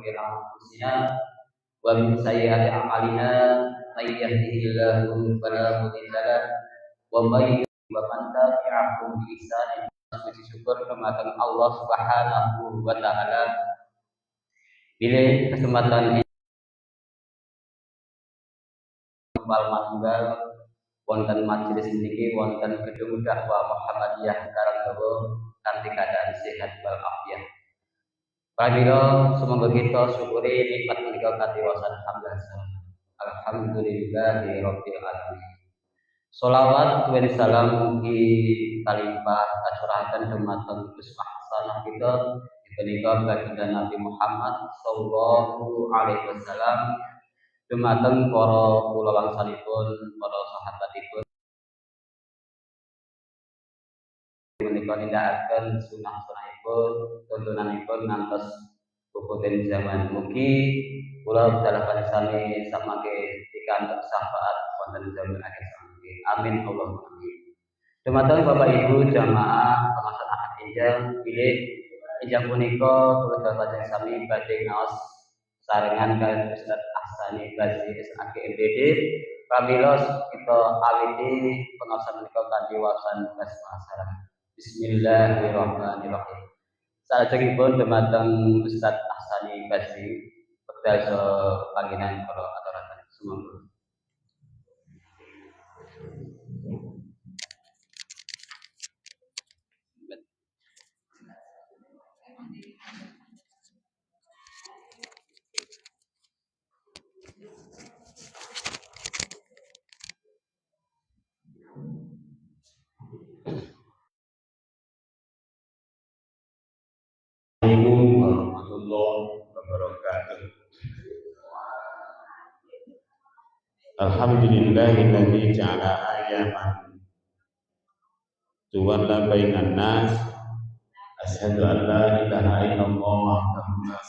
أنفسنا ومن سيئات أعمالنا من يهده الله فلا مضل له ومن tabi'ahum bi ihsan. Puji syukur kepada Allah Subhanahu wa taala. Bila kesempatan ini kembali manunggal wonten majelis niki wonten gedung dakwah Muhammadiyah Karangdawa kanthi keadaan sehat wal afiat. Pramila semoga kita syukuri nikmat menika kanthi wasan alhamdulillahirabbil alamin. Sholawat wa salam mugi kalimpah kacuraken dumateng Gusti Mahsanah kita punika baginda Nabi Muhammad sallallahu alaihi wasallam, dumateng para kula wangsalipun, para sahabatipun menika nindakaken sunah-sunahipun, tuntunanipun ngantos puputen zaman mugi kula dalam sami samangke pikantuk syafaat wonten zaman akhir. Amin Allahumma amin. Dumateng Bapak Ibu jamaah pengajian ahad injil pilih injil punika kula baca sami badhe ngaos sarengan kaliyan Ustaz Ahsani Basri SAG MPD. Pramila kita awiti pengaosan menika kanthi wacan basmalah. Bismillahirrahmanirrahim. Salajengipun dumateng Ustaz Ahsani Basri pedasa panggenan para aturaken sumangga. Assalamualaikum warahmatullahi wabarakatuh. Alhamdulillahilladzi ja'ala ayyaman tuwalla bainan nas. Asyhadu an la ilaha illallah wahdahu la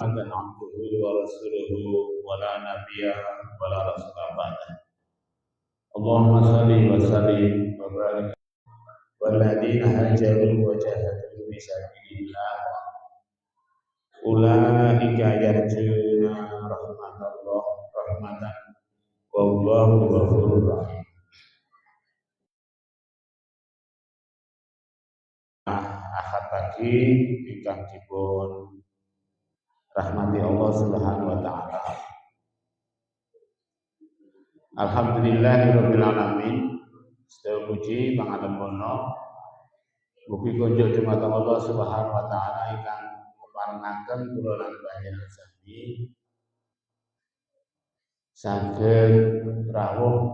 syarika lahu abduhu wa rasuluhu wa la nabiyya wa la rasula ba'dahu. Allahumma shalli wa sallim wa barik walladzina hajaru wa jahadu fi sabilillah ulaika yarjuna rahmatan wallahu ghafurur rahim. Ahad pagi ingkang dipun rahmati Allah Subhanahu wa taala. Alhamdulillahirabbil alamin. Sedaya puji pangalembono mugi kunjuk dumateng Allah Subhanahu wa taala ingkang maparengaken kula lan panjenengan sami saged rawuh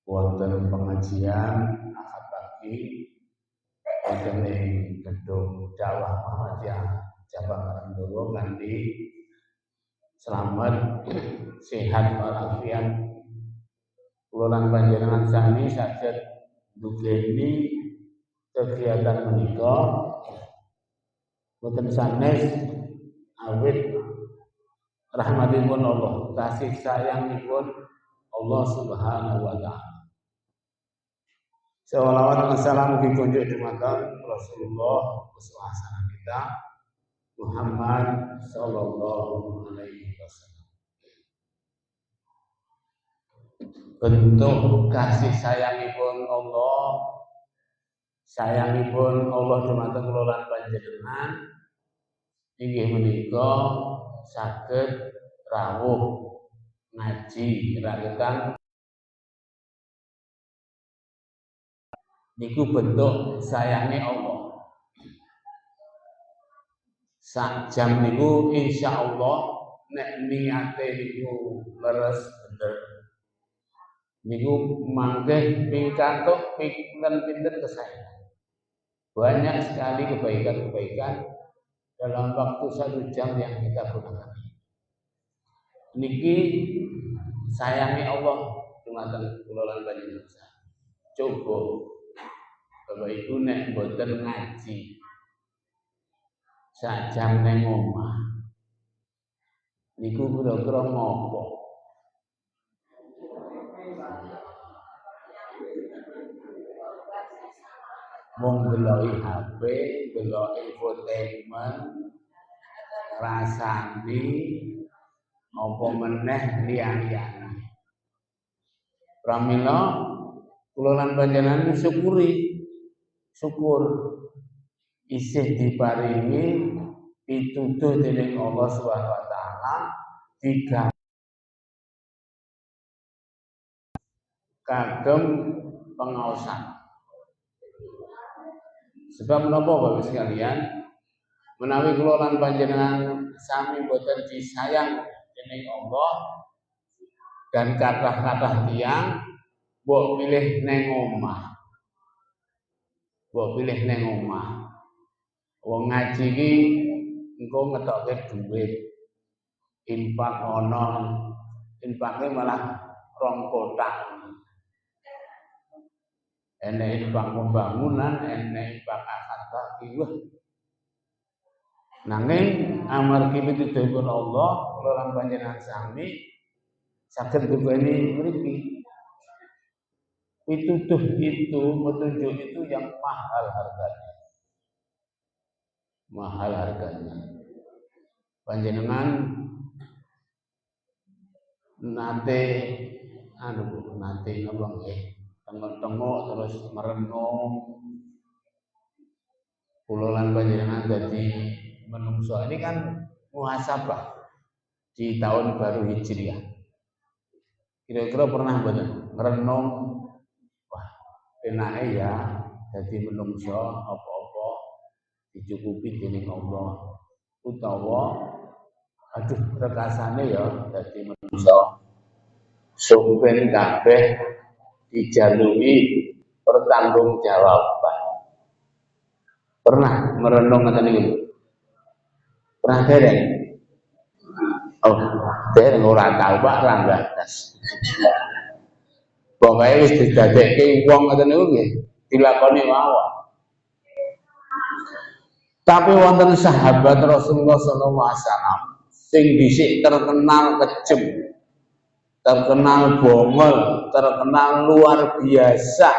wonten pengajian ahad pagi wonten ing gedung dakwah Muhammadiyah cabang Karangdawa kanthi selamat sehat walafiat. Kula lan panjenengan sami saged ndugeni kegiatan menika boten sanes awit rahmatipun Allah, kasih sayangipun Allah Subhanahu wa taala. Sholawat wassalam mugi kunjuk dumateng Rasulullah Rasulullah kita Muhammad sallallahu alaihi wasallam. Bentuk kasih sayangipun Allah dumateng kula lan panjenengan inggih menika saged rawuh ngaji raketan niku bentuk sayange Allah. Sak jam niku insyaallah nek niate niku leres bener niku mangke pingkantuk pinten kesayangan. Banyak sekali kebaikan-kebaikan dalam waktu 1 jam yang kita gunakan. Niki sayangi Allah dumateng kula lan panjenengan. Coba Bapak Ibu nek mboten ngaji sak jam nang omah niku kira-kira ngopo? mung deloki HP, deloki infotainment, rasani apa meneh liyane. Pramila kula lan panjenengan syukur isih diparingi pitutuh dening Allah Subhanahu wa taala tiga kagem pengaosan. Sebab menapa Bapak sekalian, menawi kula lan panjenengan sami boten disayang dening Allah dan kathah-kathah tiyang mbok pilih neng omah. Mbok pilih neng omah. Wong ngaji iki engko ngetokke dhuwit. Infak ana, infake malah rong kotak. Enek infak pembangunan, enek infak akhirat iki. Nanging amargi pitutuhipun Allah, kula lan panjenengan sami saged duweni mriki. Pitutuh itu, petunjuk itu yang mahal harganya. Mahal harganya. Panjenengan nate napa nggih? Tengok-tengok terus merenung. Kula lan panjenengan dadi menungso. Ini kan muhasabah di tahun baru Hijriah. Kira-kira pernah mboten merenung, wah, enake ya dadi menungso apa-apa dicukupi dening Allah utawa aduh rekasane ya dadi menungso sumpen kabeh dijalui pertanggungjawaban. Pernah merenung ngoten niku? Pernah dereng? Oh, dereng ora tau Pak Ranggadas. Pokoke wis didadekke wong ngoten niku nggih, dilakoni mawon. Tapi wonten sahabat Rasulullah sallallahu alaihi wasallam sing dhisik terkenal kejem, terkenal bongol, terkenal luar biasa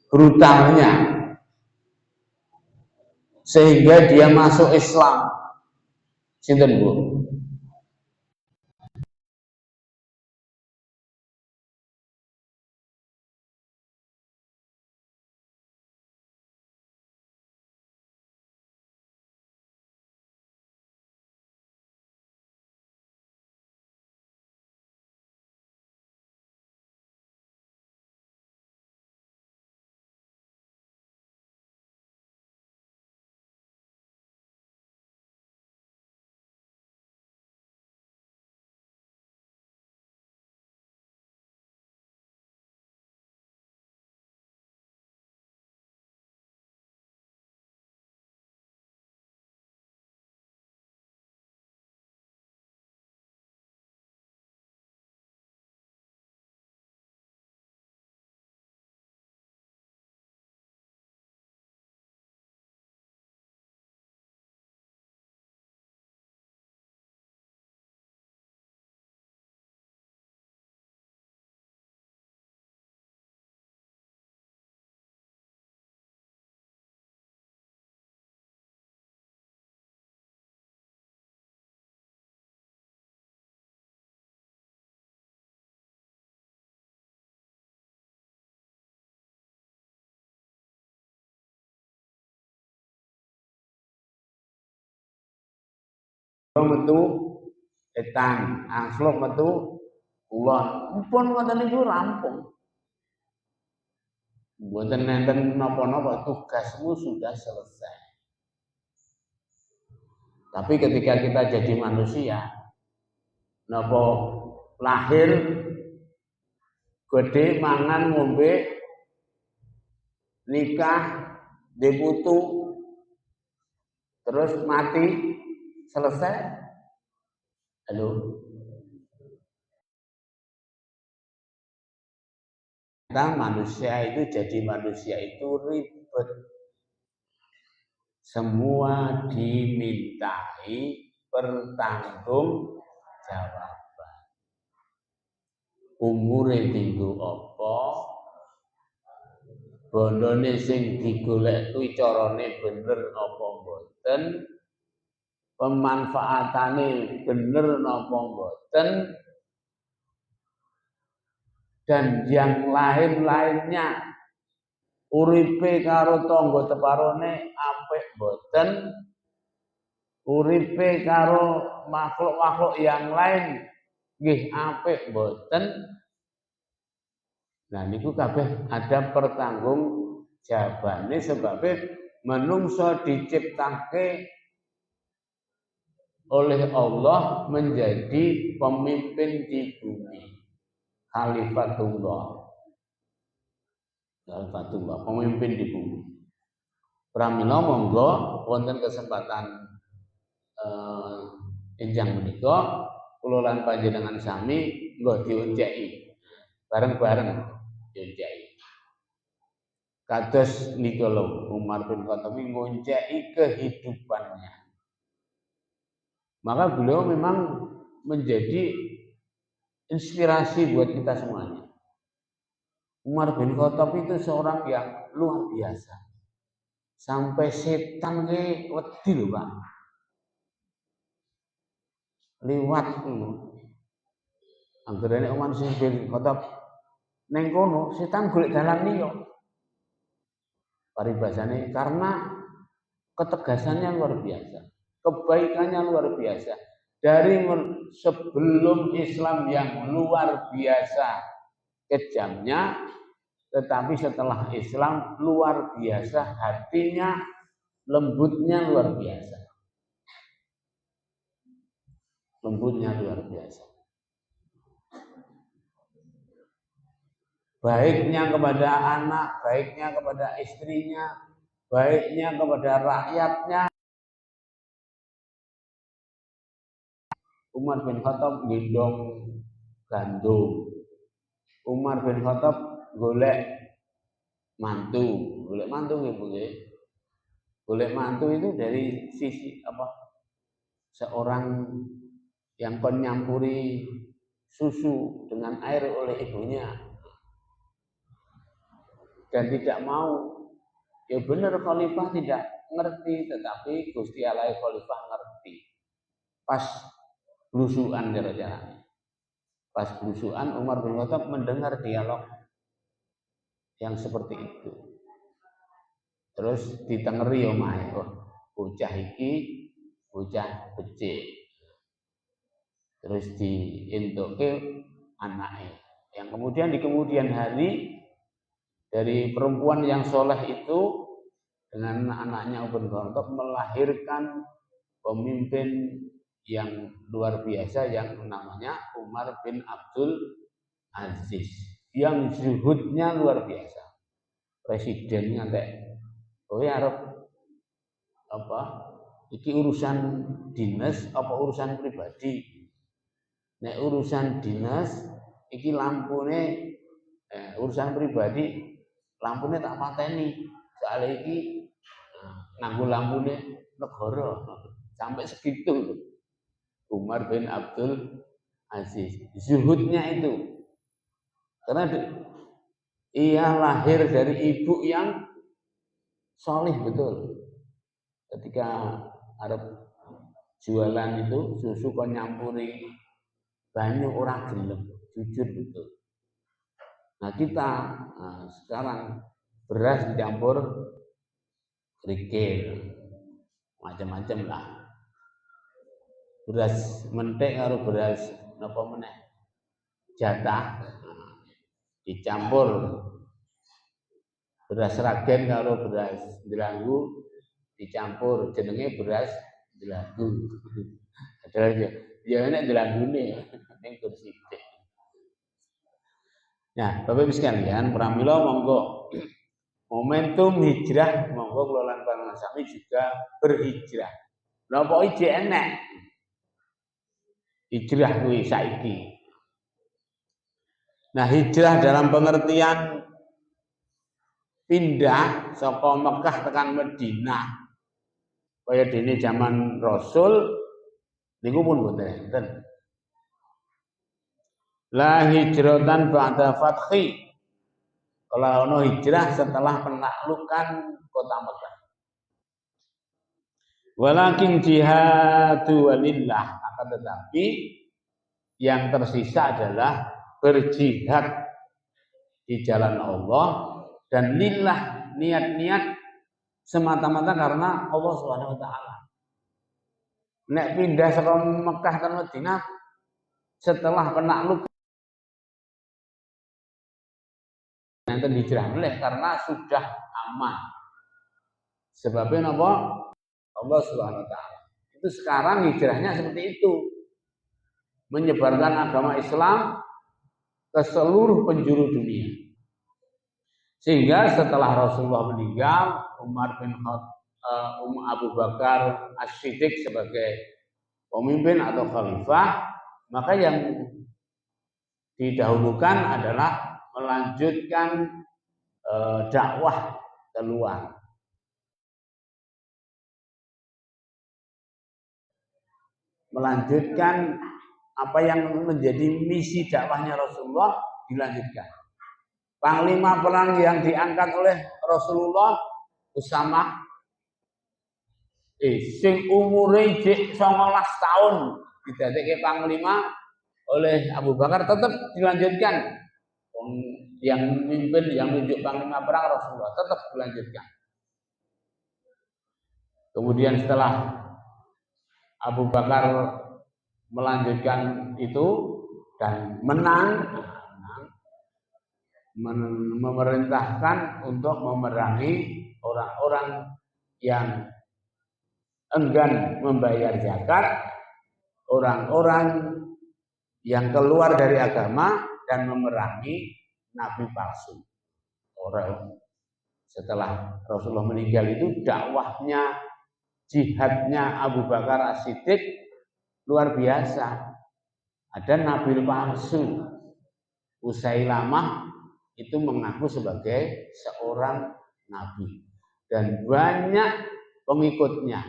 brutalnya sehingga dia masuk Islam. Sinten Bu? Metu etan, angslok metu kulon. Pun ngoten niku rampung. Mboten nenten napa-napa, tugasmu sudah selesai. Tapi ketika kita jadi manusia, napa lahir gede mangan ngombe nikah deputu terus mati selesai. Halo. Manusia itu jadi manusia itu ribet. Semua dimintai pertanggung jawaban. Umure tinggu apa? bondone sing digolek kuwi carane bener apa mboten, pemanfaatane bener napa mboten, dan yang lain-lainnya uripe karo tangga teparone apik mboten, uripe karo makhluk-makhluk yang lain nggih apik mboten. Nah niku kabeh ada pertanggung jawabane sebab menungso diciptake oleh Allah menjadi pemimpin di bumi. Khalifatullah, pemimpin di bumi. Pramila monggo wonten kesempatan enjang menika kula lan panjenengan sami nggo dionceki bareng-bareng dionceki. Kados nika lho Umar bin Khattab ngonceki kehidupannya. Maka beliau memang menjadi inspirasi buat kita semuanya. Umar bin Khattab itu seorang yang luar biasa. Sampai setan ke wedi lho, Pak. Liwat lho. Anggerane Umar bin Khattab neng kono setan golek dalan liya. Paribasane karena ketegasannya luar biasa, kebaikannya luar biasa. Dari sebelum Islam yang luar biasa kejamnya, tetapi setelah Islam luar biasa hatinya, lembutnya luar biasa. Lembutnya luar biasa. Baiknya kepada anak, baiknya kepada istrinya, baiknya kepada rakyatnya. Umar bin Khattab gendong gandum. Umar bin Khattab golek mantu nggih. Golek mantu itu dari sisi apa? Seorang yang menyampuri susu dengan air oleh ibunya. Dan tidak mau, ya benar khalifah tidak ngerti, tetapi Gusti Allah khalifah ngerti. Pas blusukan jalan-jalan. Pas blusukan Umar bin Khattab mendengar dialog yang seperti itu. Terus ditengeri omahe, bocah iki bocah becik. Terus dientuke anaknya. Yang kemudian di kemudian hari dari perempuan yang soleh itu dengan anaknya Umar bin Khattab melahirkan pemimpin yang luar biasa yang namanya Umar bin Abdul Aziz, yang zuhudnya luar biasa. Presidennya kayak, arep apa? Iki urusan dinas apa urusan pribadi? Nek urusan dinas iki lampune urusan pribadi lampune tak pateni. Soale iki nganggo lampune negara. Sampai segitu Umar bin Abdul Aziz. Zuhudnya itu. Karena ia lahir dari ibu yang solih betul. Ketika arep jualan itu susu kon nyampuri banyu orang gelem, jujur betul. Nah kita sekarang beras dicampur kerikil, macam-macam lah. Beras mentek karo beras napa meneh? Jatah dicampur. Beras ragen karo beras delanggu dicampur, jenenge beras delanggu. Adalah ya nek delangune ning kursi. Nah, Bapak Ibu sekalian, pramila monggo momentum hijrah monggo kula lan panjenengan sami juga berhijrah. Napa iki enek? Hijrah kuwi saiki. Nah, hijrah dalam pengertian pindah saka Mekah tekan Madinah. Kaya dene zaman Rasul niku pun boten enten. La hijratan ba'da fathi. Kalau ono hijrah setelah penaklukan kota Mekah. Walakin jihadu walillah, akan tetapi yang tersisa adalah berjihad di jalan Allah dan lillah, niat-niat semata-mata karena Allah Subhanahu wa taala. Nek pindah saka Mekah ke Madinah setelah penakluk nanti hijrah boleh karena sudah aman. Sebabnya apa? Allah Subhanahu wa taala. Itu sekarang hijrahnya seperti itu. Menyebarkan agama Islam ke seluruh penjuru dunia. Sehingga setelah Rasulullah meninggal, Abu Bakar As-Siddiq sebagai pemimpin atau khalifah, maka yang didahulukan adalah melanjutkan dakwah keluar. Melanjutkan apa yang menjadi misi dakwahnya Rasulullah dilanjutkan. Panglima perang yang diangkat oleh Rasulullah Usamah sing umure jek 19 tahun didadekke panglima oleh Abu Bakar tetap dilanjutkan. Yang memimpin, yang menunjuk panglima perang Rasulullah tetap dilanjutkan. Kemudian setelah Abu Bakar melanjutkan itu dan menang, memerintahkan untuk memerangi orang-orang yang enggan membayar zakat, orang-orang yang keluar dari agama dan memerangi nabi palsu. Orang setelah Rasulullah meninggal itu dakwahnya, jihadnya Abu Bakar As-Siddiq luar biasa. Ada nabi palsu. Usailamah itu mengaku sebagai seorang nabi dan banyak pengikutnya.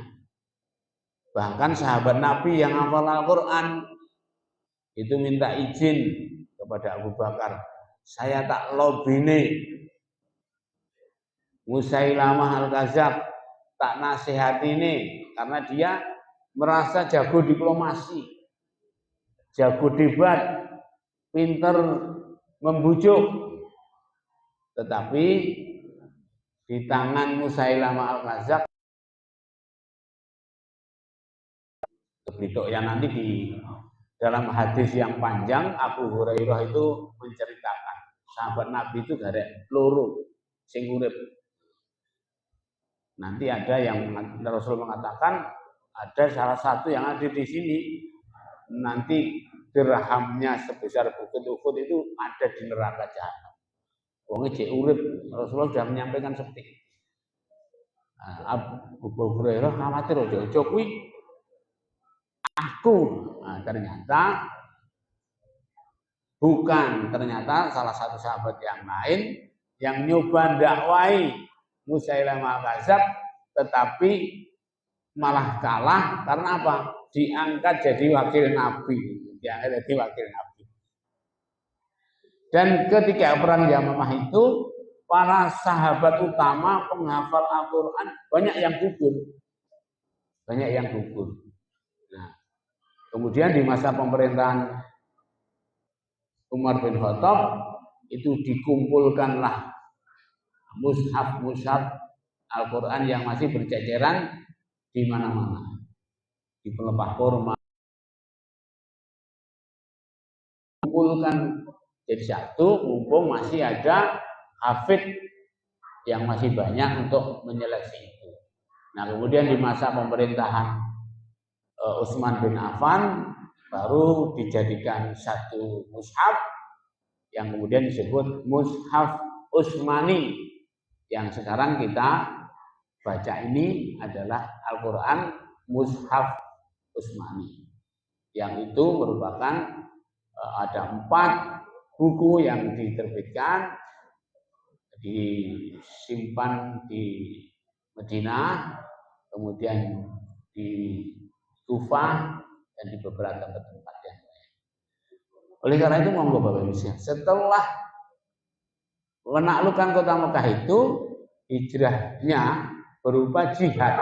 Bahkan sahabat Nabi yang hafal Al-Quran itu minta izin kepada Abu Bakar, saya tak lobine Musailamah Al-Kadzab, tak nasihati ini karena dia merasa jago diplomasi, jago debat, pinter membujuk. Tetapi di tangan Musailamah Al-Kadzab, yang nanti di dalam hadis yang panjang Abu Hurairah itu menceritakan sahabat Nabi itu garek loro sing urip. Nanti ada yang Rasul mengatakan ada salah satu yang ada di sini nanti dirhamnya sebesar bukit Uhud itu ada di neraka jahanam. Wong cek urip, Rasulullah sudah menyampaikan seperti itu. Abu Hurairah khawatir ojo kuwi aku. Nah, ternyata bukan, ternyata salah satu sahabat yang lain yang nyoba dakwai Musailamah Al-Kadzab tetapi malah kalah karena apa? Diangkat jadi wakil Nabi, diangkat jadi wakil Nabi. Dan ketika perang Yamamah itu para sahabat utama penghafal Al-Quran banyak yang gugur, banyak yang gugur. Nah, kemudian di masa pemerintahan Umar bin Khattab itu dikumpulkanlah mushaf Al-Quran yang masih berceceran di mana-mana, di pelepah kurma, kumpulkan jadi satu, mumpung masih ada hafid yang masih banyak untuk menyeleksi itu. Nah, kemudian di masa pemerintahan Utsman bin Affan baru dijadikan satu mushaf yang kemudian disebut mushaf Utsmani, yang sekarang kita baca ini adalah Al-Quran mushaf Utsmani, yang itu merupakan ada 4 buku yang diterbitkan, disimpan di Madinah, kemudian di Kufah dan di beberapa tempat yang lain. Oleh karena itu monggo Bapak Ibu, setelah menaklukkan kota Mekah itu hijrahnya berupa jihad.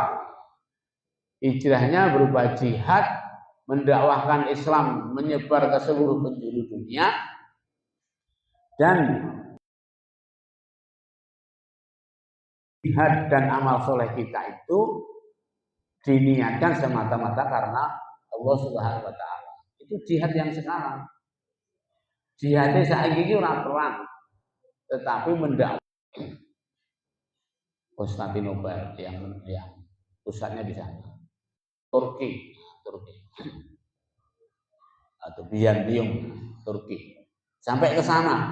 Hijrahnya berupa jihad, mendakwahkan Islam menyebar ke seluruh penjuru dunia, dan jihad dan amal soleh kita itu diniatkan semata-mata karena Allah Subhanahu wa taala. Itu jihad yang sekarang. Jihadnya saiki iki ora perang, tetapi mendakwah Konstantinopel yang pusatnya di sana. Turki atau Bizantium, Turki. Sampai ke sana.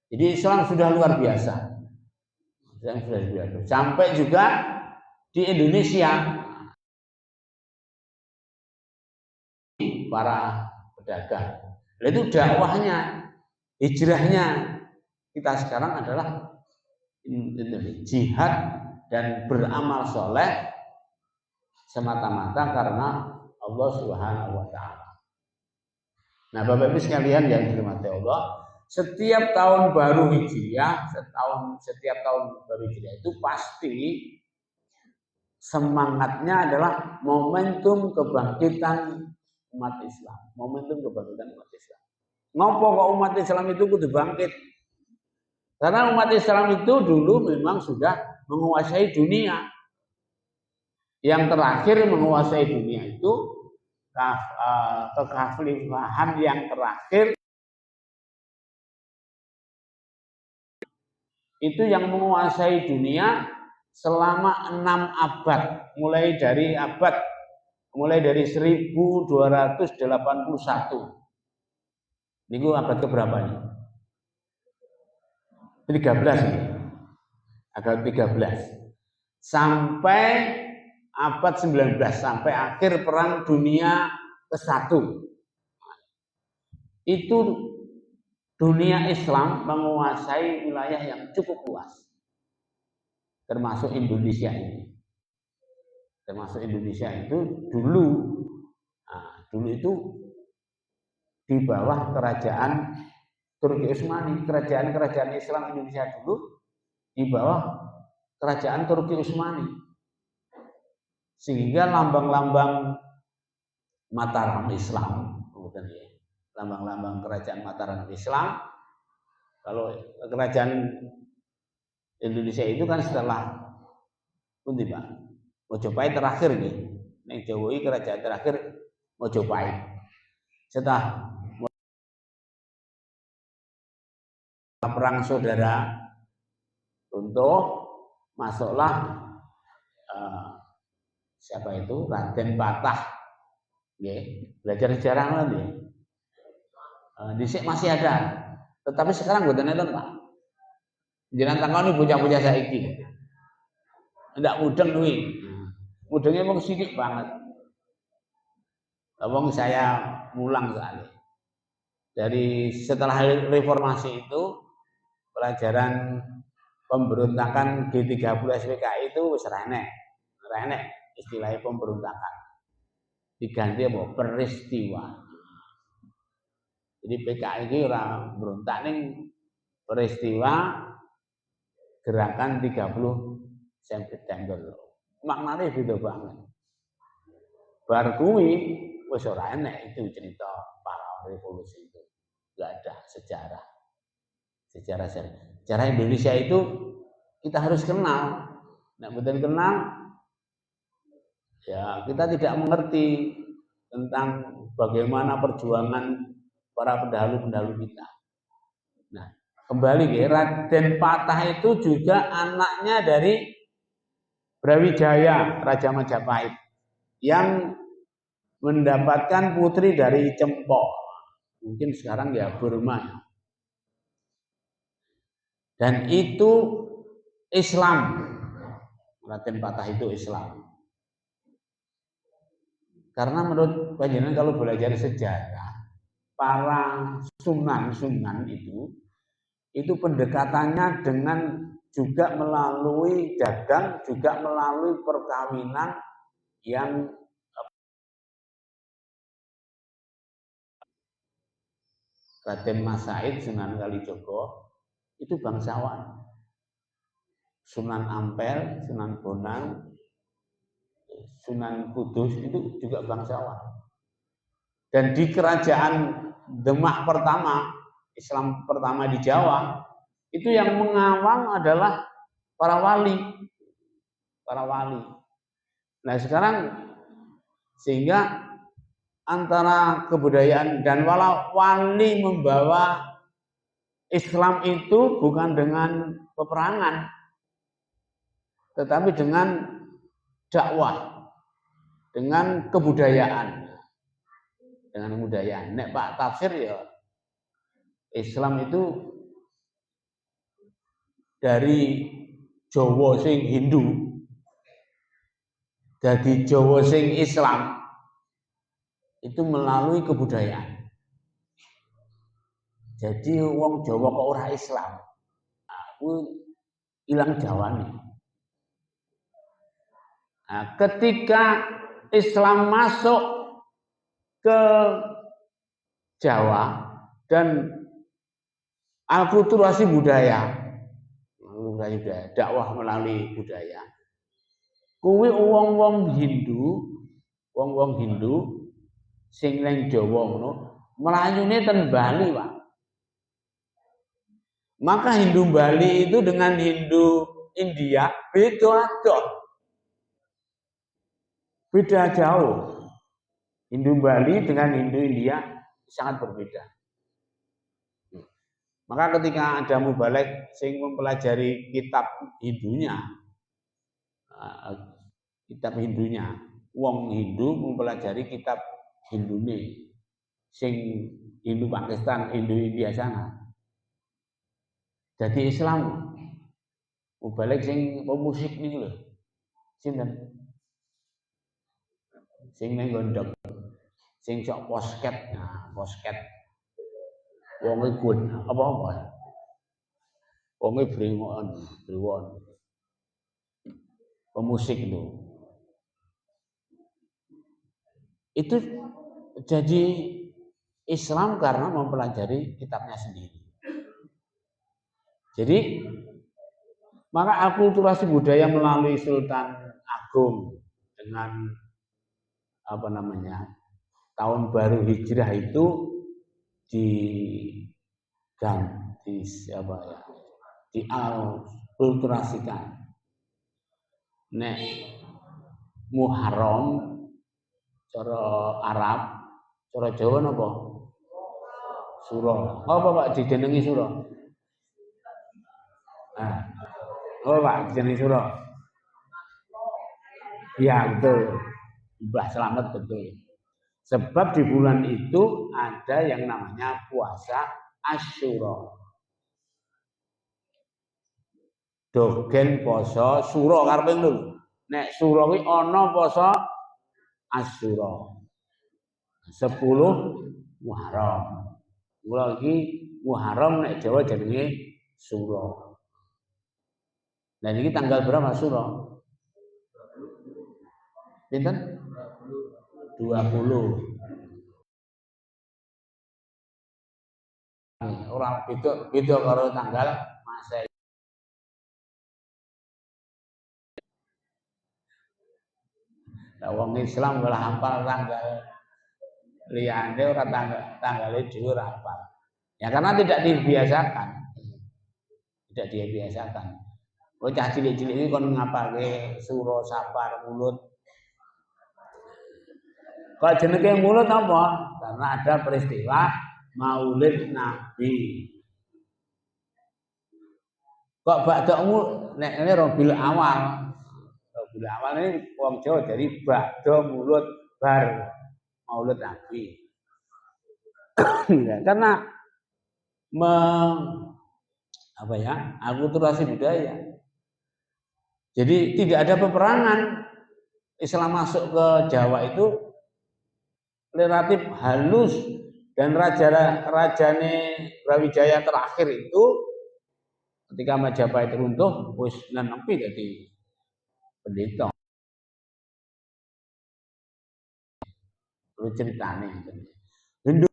Jadi Islam sudah luar biasa. Sampai juga di Indonesia para pedagang. Itu dakwahnya, hijrahnya kita sekarang adalah jihad dan beramal soleh semata-mata karena Allah Subhanahu wa taala. Nah, Bapak Ibu sekalian yang dirahmati Allah, setiap tahun baru Hijriah, setiap tahun baru Hijriah itu pasti semangatnya adalah momentum kebangkitan umat Islam. Momentum kebangkitan umat Islam. Ngopo kok umat Islam itu kudu bangkit? Karena umat Islam itu dulu memang sudah menguasai dunia. Yang terakhir menguasai dunia itu kekhalifahan yang terakhir itu yang menguasai dunia selama 6 abad, mulai dari 1281. Ini abad keberapa ini? 13 ini. Abad 13. Sampai abad 19, sampai akhir perang dunia ke-1. Itu dunia Islam menguasai wilayah yang cukup luas. Termasuk Indonesia ini. Termasuk Indonesia itu dulu itu di bawah kerajaan Turki Utsmani. Kerajaan Islam Indonesia dulu di bawah kerajaan Turki Utsmani. Sehingga lambang-lambang Mataram Islam, lambang-lambang kerajaan Mataram Islam, kalau kerajaan Indonesia itu kan setelah pundi Pak, Mojopahit terakhir nih. Ning Jawa iki kerajaan terakhir Mojopahit. Setelah perang saudara runtuh, masuklah siapa itu? Raden Patah. Nggih, belajar sejarah nanti. Disik masih ada. Tetapi sekarang mboten enten, Pak. Jenengan takoni bocah-bocah saiki. Ndak mudeng kuwi. Mudenge mung sithik banget. Wong saya mulang sekali. Dari setelah reformasi itu pelajaran pemberontakan G30 SPKI itu wis renek istilahnya pemberontakan. Diganti apa? Peristiwa. Jadi PKI ini ora berontak ning peristiwa gerakan 30 September. Maknanya beda banget. Bar kuwi wis ora enek itu cerita para revolusi itu. Enggak ada sejarah. Sejarah Indonesia itu kita harus kenal. Nek mboten kenal ya kita tidak mengerti tentang bagaimana perjuangan para pendahulu-pendahulu kita. Nah, kembali ya, Raden Patah itu juga anaknya dari Brawijaya, Raja Majapahit, yang mendapatkan putri dari Cempok. Mungkin sekarang ya Burma. Dan itu Islam. Raden Patah itu Islam. Karena menurut panjenengan kalau belajar sejarah, para sunan itu pendekatannya dengan juga melalui dagang, juga melalui perkawinan yang Raden Mas Said Sunan Kalijogo itu bangsawan. Sunan Ampel, Sunan Bonang, Sunan Kudus itu juga bangsawan. Dan di kerajaan Demak pertama, Islam pertama di Jawa, itu yang mengawal adalah para wali. Para wali. Nah sekarang sehingga antara kebudayaan dan wali membawa Islam itu bukan dengan peperangan, tetapi dengan dakwah, dengan kebudayaan. Dengan kebudayaan. Nek Pak tafsir ya Islam itu dari Jawa sing Hindu jadi Jawa sing Islam itu melalui kebudayaan. Jadi wong Jawa kok ora Islam, aku hilang Jawa nih. Nah, ketika Islam masuk ke Jawa dan akulturasi budaya, dakwah melalui budaya. Kuwi wong-wong Hindu sing nang Jawa ngono, melayune ten Bali, Pak. Maka Hindu Bali itu dengan Hindu India beda jauh. Hindu Bali dengan Hindu India sangat berbeda. Maka ketika ada mubalek sing mempelajari kitab Hindunya, wong Hindu mempelajari kitab Hindune, sing Hindu Pakistan, Hindu India sana. Jadi Islam mubalek sing pemusik nih lho, sinten? Sing nang gondok, sing sok posket, nah posket. Wonge gun apa-apa. Wonge brewon. Pemusik itu. Itu jadi Islam karena mempelajari kitabnya sendiri. Jadi maka akulturasi budaya melalui Sultan Agung dengan tahun baru Hijrah itu diakulturasikan. Nek Muharram cara Arab, cara Jawa napa? Suro. Apa Pak dijenengi suro? Nah, Pak dijenengi suro. Ya betul. Mbah Slamet betul. Sebab di bulan itu ada yang namanya puasa Asyura. Dogen poso sura karepe lho. Nek sura kuwi ana poso Asyura. 10 Muharram. Mula iki Muharram nek Jawa jenenge sura. Nah ini tanggal berapa sura? Pinten? 20. Ora beda karo tanggal Masehi. Lah wong Islam malah hafal tanggal liyane ora tanggale dhewe ora hafal. Ya karena tidak dibiasakan. Tidak dibiasakan. Oh cah cilik-cilik iki kon ngapalke sura Safar Mulut. Kok jenenge Mulut apa? Karena ada peristiwa Maulid Nabi. Kok ba'damu nek ini Rabiul Awal. Rabiul Awal ini wong Jawa jadi ba'da mulut bar Maulid Nabi. Karena akulturasi budaya. Jadi tidak ada peperangan. Islam masuk ke Jawa itu relatif halus dan rajane Brawijaya terakhir itu ketika Majapahit runtuh wis nenepi dadi pendeta. Lu ceritane Hindu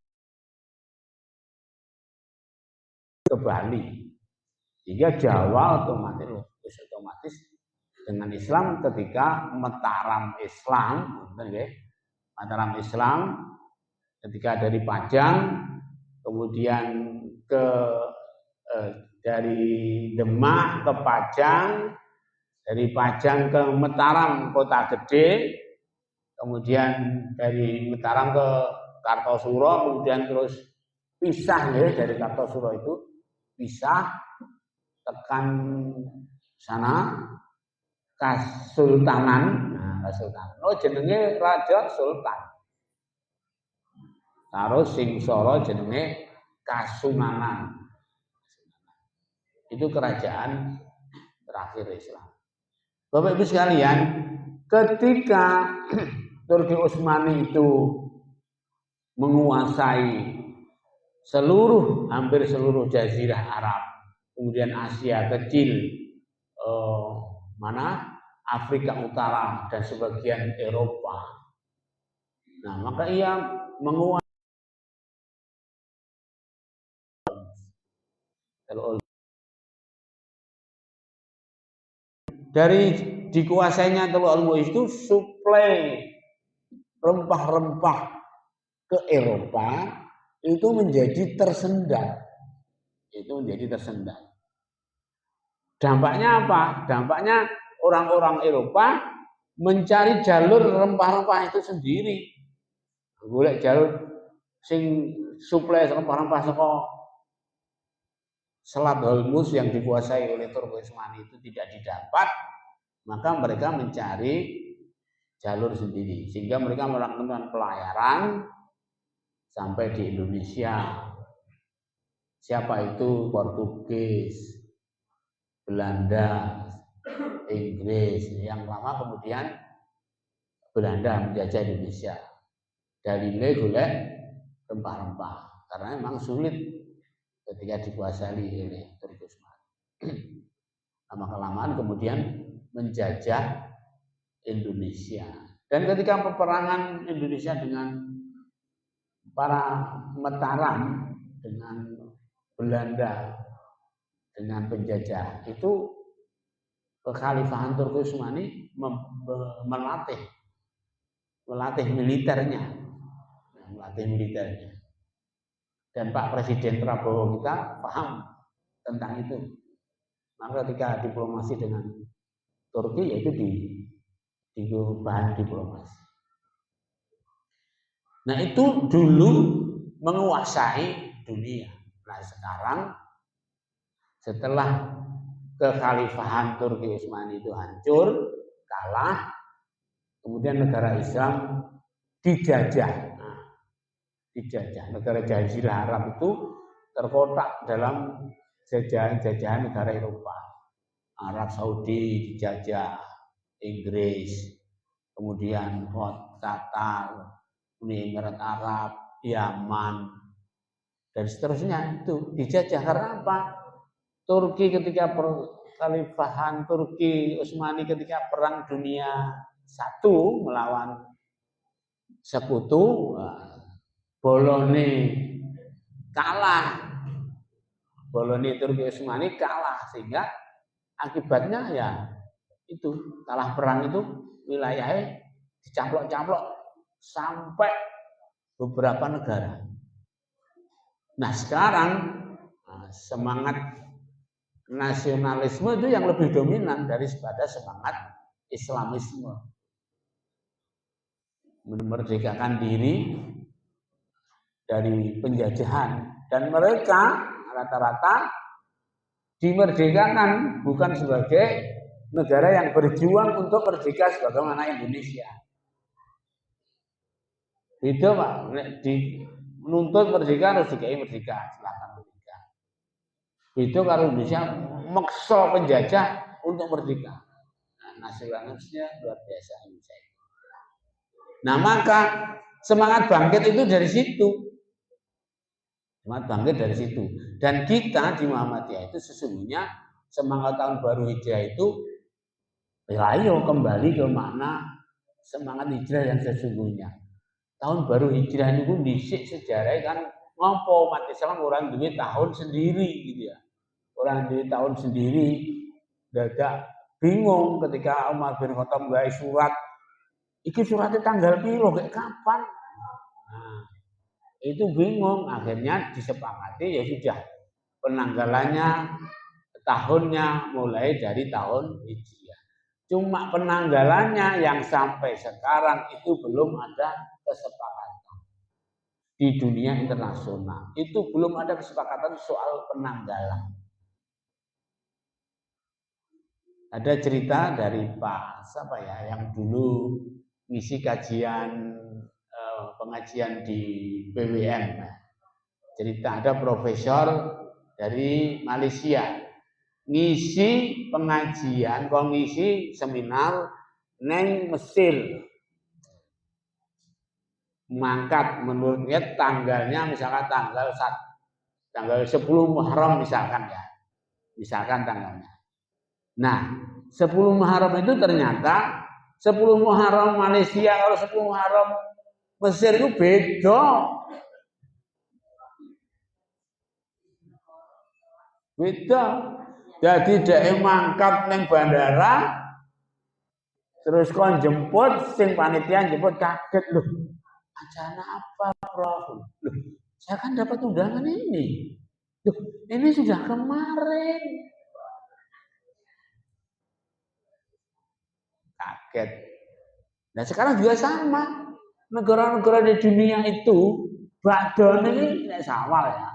ke Bali. Sehingga Jawa otomatis dengan Islam ketika Mataram Islam, ketika dari Pajang kemudian dari Demak ke Pajang, dari Pajang ke Mataram Kota Gede, kemudian dari Mataram ke Kartosuro, kemudian terus pisah ya, dari Kartosuro itu pisah tekan sana Kasultanan. Nah, Kasultanan. Oh jenenge Raja Sultan. Terus sing Solo jenenge Kasunanan. Itu kerajaan terakhir Islam. Bapak Ibu sekalian, ketika Turki Utsmani itu menguasai hampir seluruh jazirah Arab, kemudian Asia kecil, Afrika Utara dan sebagian Eropa. Nah, maka ia menguasai dari dikuasainya Teluk Almu'izz itu suplai rempah-rempah ke Eropa itu menjadi tersendat. Dampaknya apa? Dampaknya orang-orang Eropa mencari jalur rempah-rempah itu sendiri. Golek jalur sing suplai rempah-rempah saka Selat Hormuz yang dikuasai oleh Turki Utsmani itu tidak didapat, maka mereka mencari jalur sendiri sehingga mereka melakukan pelayaran sampai di Indonesia. Siapa itu? Portugis, Belanda, Inggris. Yang lama kemudian Belanda menjajah Indonesia. Dalile golek rempah-rempah karena memang sulit ketika dikuasai oleh Turki Utsmani. Lama-kelamaan kemudian menjajah Indonesia. Dan ketika peperangan Indonesia dengan para Mataram, dengan Belanda, dengan penjajah, itu kekhalifahan Turki Utsmani melatih militernya. Dan Pak Presiden Prabowo kita paham tentang itu. Maka ketika diplomasi dengan Turki yaitu di bahan diplomasi. Nah itu dulu menguasai dunia. Nah sekarang setelah kekhalifahan Turki Utsmani itu hancur, kalah, kemudian negara Islam dijajah. Negara Jazirah Arab itu terkotak dalam jajahan negara Eropa. Arab Saudi dijajah Inggris, kemudian Qatar, Uni Emirat Arab, Yaman, dan seterusnya itu dijajah. Karena apa? Turki ketika kekhalifahan Turki Utsmani ketika Perang Dunia I melawan sekutu, Bolone Turki Utsmani kalah, sehingga akibatnya ya itu kalah perang itu wilayahnya dicaplok-caplok sampai beberapa negara. Nah sekarang semangat nasionalisme itu yang lebih dominan daripada semangat Islamisme. Memerdekakan diri dari penjajahan, dan mereka rata-rata dimerdekakan bukan sebagai negara yang berjuang untuk merdeka sebagaimana Indonesia. Itu Pak, menuntut merdeka harus dikai merdeka, silakan merdeka. Itu kalau Indonesia maksa penjajah untuk merdeka. Nah, nasionalisnya luar biasa Indonesia. Nah, maka semangat bangkit itu dari situ. Dan kita di Muhammadiyah itu sesungguhnya semangat tahun baru hijrah itu ayo kembali ke makna semangat hijrah yang sesungguhnya. Tahun baru hijrah itu dhisik sejarah kan ngopo umat Islam orang duwe tahun sendiri gitu ya. orang di tahun sendiri, dadak bingung ketika Umar bin Khattab gawe surat. Iki suratnya tanggal piro kayak kapan? Nah, itu bingung, akhirnya disepakati ya sudah penanggalannya tahunnya mulai dari tahun Hijriah. Cuma penanggalannya yang sampai sekarang itu belum ada kesepakatan di dunia internasional. Itu belum ada kesepakatan soal penanggalan. Ada cerita dari Pak siapa ya yang dulu ngisi kajian pengajian di PWN. Cerita ada profesor dari Malaysia ngisi pengajian, ngisi seminar neng Mesir. Mangkat menurutnya tanggalnya misalkan tanggal 10 Muharram misalkan ya. Misalkan tanggalnya. Nah, 10 Muharram itu ternyata 10 Muharram Malaysia kalau 10 Muharram Mesir itu beda. Beda. Jadi dhek mangkat ning bandara terus kon jemput sing panitia jemput kaget loh. Acara apa, Prof? Loh, saya kan dapat undangan ini. Loh, ini sudah kemarin. Kaget. Nah, sekarang juga sama. Negara-negara di dunia itu bakdon ini nek sawal ya.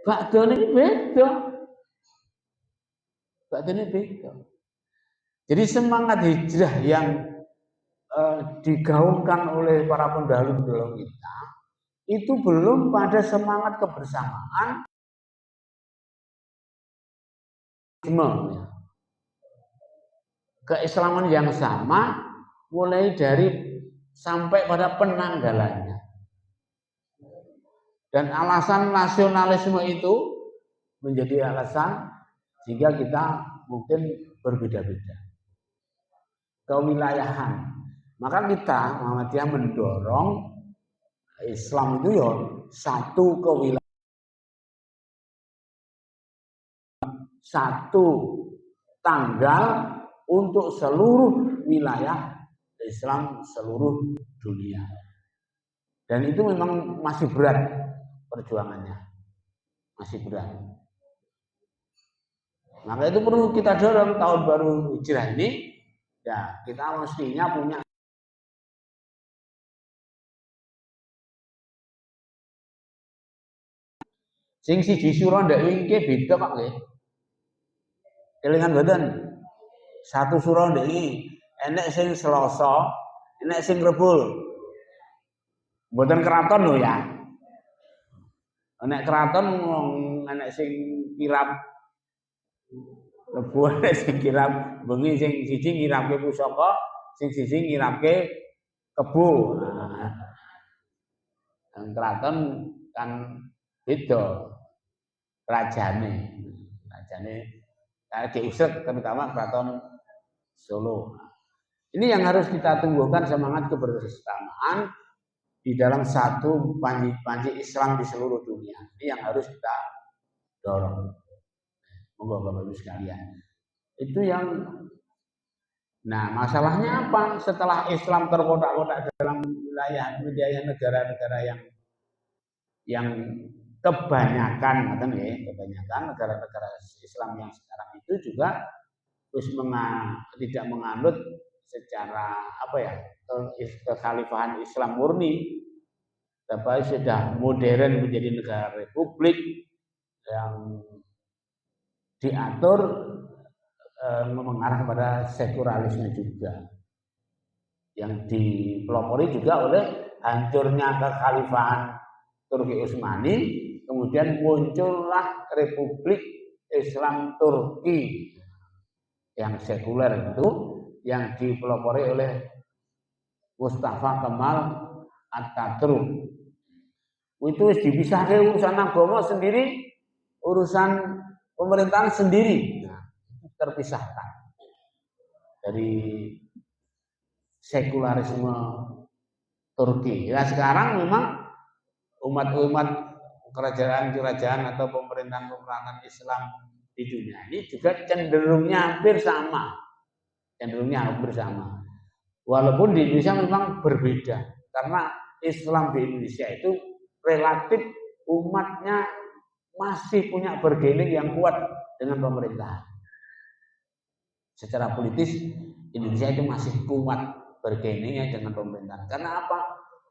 Bakdon ini beda. Bakdon ini beda. Jadi semangat hijrah yang digaungkan oleh para pendahulu kita itu belum pada semangat kebersamaan keislaman yang sama mulai dari sampai pada penanggalannya. Dan alasan nasionalisme itu menjadi alasan sehingga kita mungkin berbeda-beda. Kewilayahan. Maka kita Muhammadiyah mendorong Islam itu ya satu kewilayahan, satu tanggal untuk seluruh wilayah Islam seluruh dunia. Dan itu memang masih berat perjuangannya. Masih berat. Maka itu perlu kita dorong tahun baru hijrah ini. Ya, kita mestinya punya sing siji sura ndak wingke beda Pak nggih. Kelingan mboten? Satu sura ndak iki enek sing Selasa, enek sing Rebul. Mboten keraton lho ya. Enek keraton enek sing kirap Rebul, enek sing kirap bengi, sing siji ngirapke pusaka, sing siji ngirapke kebo. Nah, keraton kan beda rajane diusir terutama keraton Solo. Ini yang harus kita tumbuhkan semangat kebersamaan di dalam satu panji Islam di seluruh dunia. Ini yang harus kita dorong. Monggo Bapak Ibu sekalian. Itu yang nah, masalahnya apa? Setelah Islam terkotak-kotak dalam wilayah negara-negara yang kebanyakan negara-negara Islam yang sekarang itu juga terus tidak menganut secara kekhalifahan Islam murni, tapi sudah modern menjadi negara republik yang diatur mengarah pada sekularisme juga, yang dipelopori juga oleh hancurnya kekhalifahan Turki Utsmani. Kemudian muncullah Republik Islam Turki yang sekuler itu, yang dipelopori oleh Mustafa Kemal Atatürk. Itu dipisahkan urusan agama sendiri, urusan pemerintahan sendiri, terpisahkan dari sekularisme Turki. Ya sekarang memang umat kerajaan-kerajaan atau pemerintahan-pemerintahan Islam di dunia ini juga cenderungnya hampir sama. Walaupun di Indonesia memang berbeda, karena Islam di Indonesia itu relatif umatnya masih punya bargaining yang kuat dengan pemerintah. Secara politis Indonesia itu masih kuat bargainingnya dengan pemerintah. Karena apa?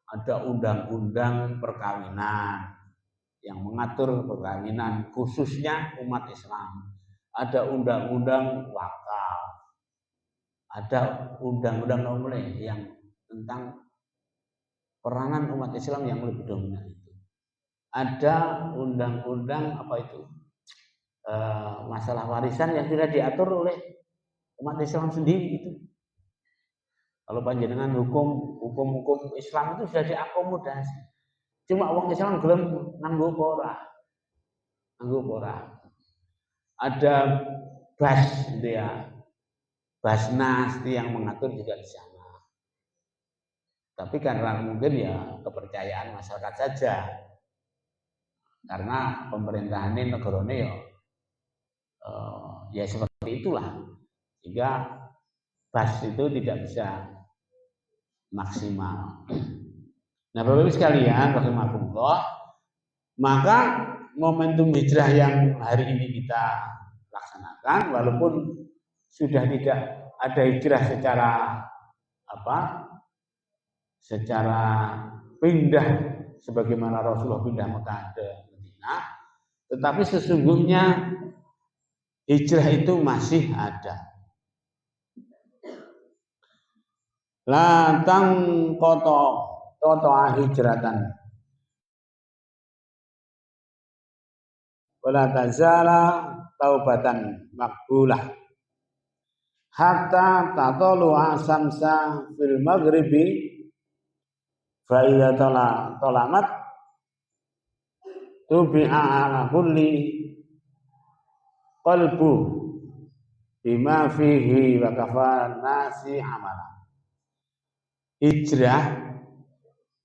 Ada undang-undang perkawinan yang mengatur perkawinan khususnya umat Islam. Ada undang-undang wakaf. Ada undang-undang yang tentang peranan umat Islam yang lebih dominan itu. Ada undang-undang masalah warisan yang tidak diatur oleh umat Islam sendiri itu. Kalau panjenengan hukum Islam itu sudah diakomodasi. Cuma orang Islam gelem nganggo pora. Ada Basnas yang mengatur juga di sana. Tapi karena mungkin ya kepercayaan masyarakat saja. Karena pemerintahan ini negara ini ya seperti itulah. Sehingga Bas itu tidak bisa maksimal. Nah, Bapak Ibu sekalian, rahimakumullah, maka momentum hijrah yang hari ini kita laksanakan, walaupun sudah tidak ada hijrah secara pindah sebagaimana Rasulullah pindah Mekah ke Madinah, tetapi sesungguhnya hijrah itu masih ada. Lantang toto hijratan wala tazala taubatan makbulah hatta tatolu asamsa fil maghribi fa idza talamat tubi'a ala kulli qalbu bima fihi wa kafan nasi amala. Hijrah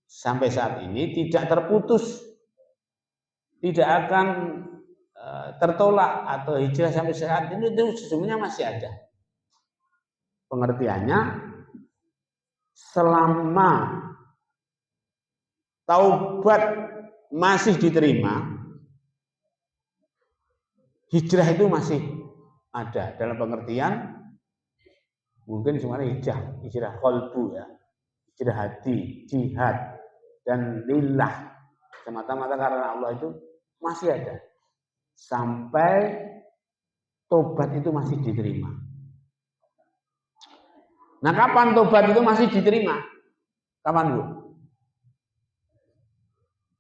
sampai saat ini tidak terputus, tidak akan tertolak, atau hijrah sampai saat ini itu sesungguhnya masih ada. Pengertiannya, selama taubat masih diterima, hijrah itu masih ada. Dalam pengertian mungkin semuanya hijrah qalbu ya. Hijrah hati, jihad, dan lillah semata-mata karena Allah itu masih ada sampai tobat itu masih diterima. Nah, kapan tobat itu masih diterima? Kapan, Bu?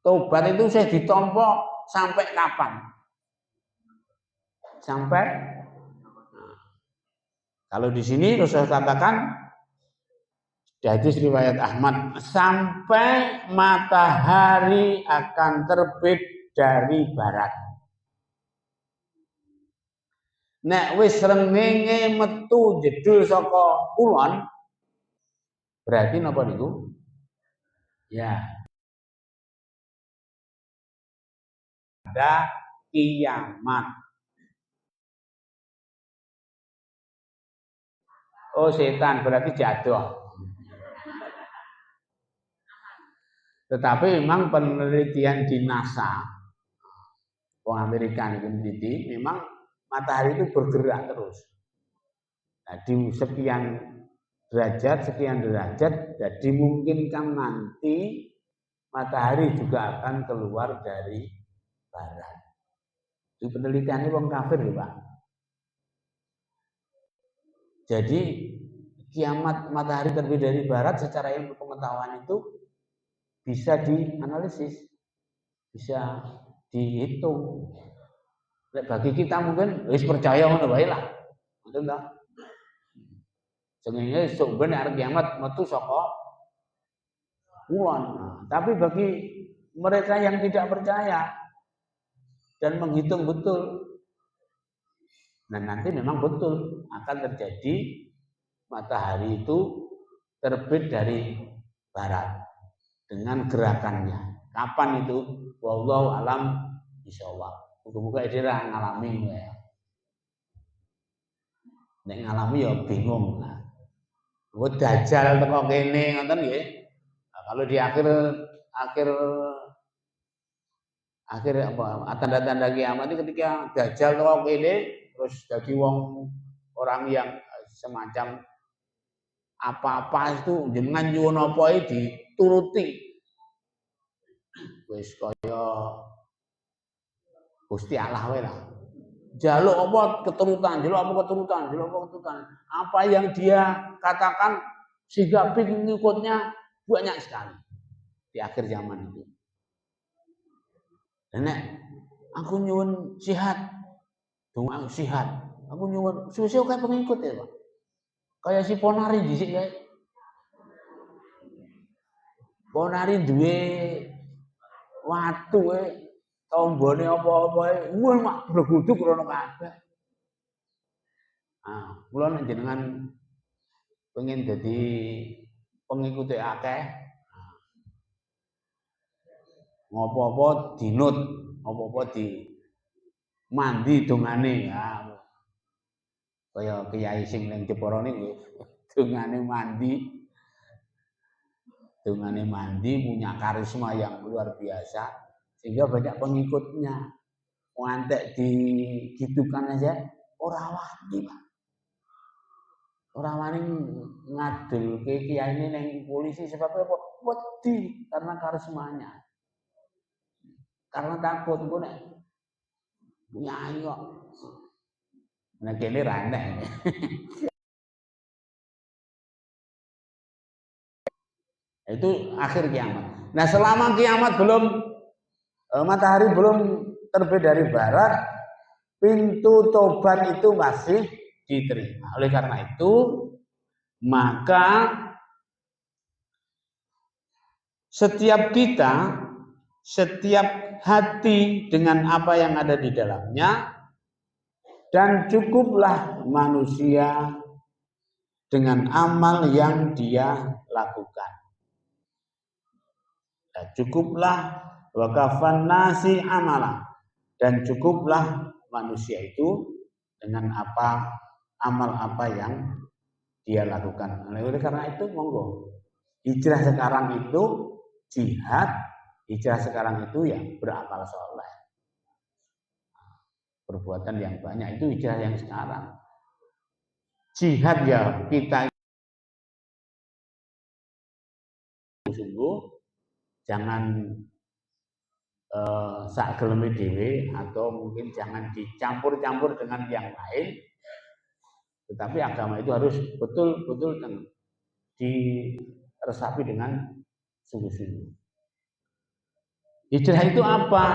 Tobat itu saya ditompo sampai kapan? Kalau di sini Rasulullah katakan di hadis riwayat Ahmad, sampai matahari akan terbit dari barat. Nek wis srengenge metu jedul saka kulon, berarti napa niku? Ya. Ada kiamat. Oh, setan berarti jatuh. Tetapi memang penelitian di NASA, orang Amerika itu meneliti, memang matahari itu bergerak terus. Nah, di sekian derajat, jadi dimungkinkan nanti matahari juga akan keluar dari barat. Itu penelitiannya orang kafir loh, Pak. Jadi kiamat matahari terbit dari barat secara ilmu pengetahuan itu bisa dianalisis, bisa dihitung. Bagi kita mungkin wis percaya ngono wae lah. Ngoten ta? Jenenge sok ben arep kiamat metu saka kulon. Tapi bagi mereka yang tidak percaya dan menghitung betul, dan nanti memang betul akan terjadi matahari itu terbit dari barat dengan gerakannya. Kapan itu? Wallahu alam bisawab. Muga-muga edera ngalami ya. Nek ngalami ya bingung. Buat dajjal teko kene ngoten nggih. Nah, kalau di akhir apa tanda-tanda kiamat itu ketika dajjal teko kene terus jadi wong orang yang semacam apa-apa itu jenengan nyuwun apa dituruti. Wis kaya Gusti Allah wae lah. Jaluk apa keturutan, jaluk apa keturutan, jaluk apa keturutan. Apa yang dia katakan sehingga pengikutnya banyak sekali di akhir zaman itu. Dan aku nyuwun sihat, donga sihat. Aku nyuwun susu kayak pengikut ya, Pak. Kayak si Ponari dhisik kae. Ponari duwe watu tombone apa-apa wah mak breguduk rono kabeh. Ah, kula nek jenengan pengen dadi pengikut akeh, ngopo-opo dinut, apa-apa di mandi dongane ya. Kaya kiai sing ning Jepara niku dongane mandi punya karisma yang luar biasa sehingga banyak pengikutnya. Ngantek digitukan aja ora wani, Pak. Ora wani ngadulke kiai ini ning polisi sebabnya apa? Wedi karena karismanya. Karena takut engko nek nyai kok. Nek kene ra enek. Itu akhir kiamat. Nah, selama kiamat matahari belum terbit dari barat, pintu tobat itu masih diterima. Oleh karena itu, maka setiap hati dengan apa yang ada di dalamnya, dan cukuplah manusia dengan amal yang dia lakukan. Dan cukuplah wakafan nasi amalan, dan cukuplah manusia itu dengan amal apa yang dia lakukan. Oleh karena itu monggo hijrah sekarang itu jihad, hijrah sekarang itu ya beramal soleh, perbuatan yang banyak itu hijrah yang sekarang. Jihad ya kita sungguh jangan sak geleme dhewe atau mungkin jangan dicampur-campur dengan yang lain, tetapi agama itu harus betul-betul diresapi dengan sungguh-sungguh. Hijrah itu apa?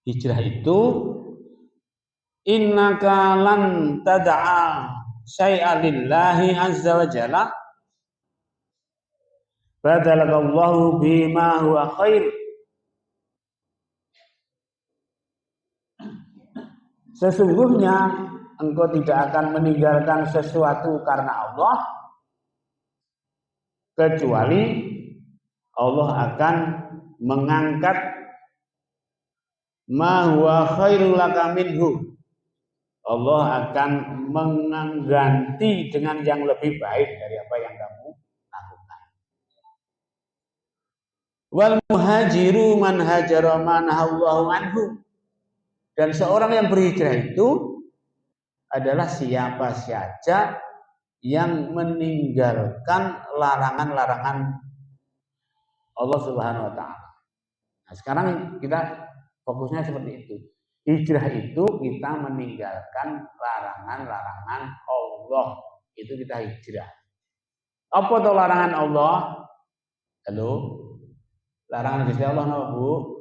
Hijrah itu innaka lan tad'a syai'a lillahi azza wa jalla badalakallahu bima huwa khair. Sesungguhnya engkau tidak akan meninggalkan sesuatu karena Allah kecuali Allah akan mengangkat ma huwa khairul laka minhu. Allah akan mengganti dengan yang lebih baik dari apa yang kamu lakukan. Wal muhajiru man hajara man Allahu anhu. Dan seorang yang berhijrah itu adalah siapa saja yang meninggalkan larangan-larangan Allah Subhanahu wa taala. Nah, sekarang kita fokusnya seperti itu. Hijrah itu kita meninggalkan larangan-larangan Allah. Itu kita hijrah. Apa itu larangan Allah? Halo? Larangan Gusti Allah napa, Bu?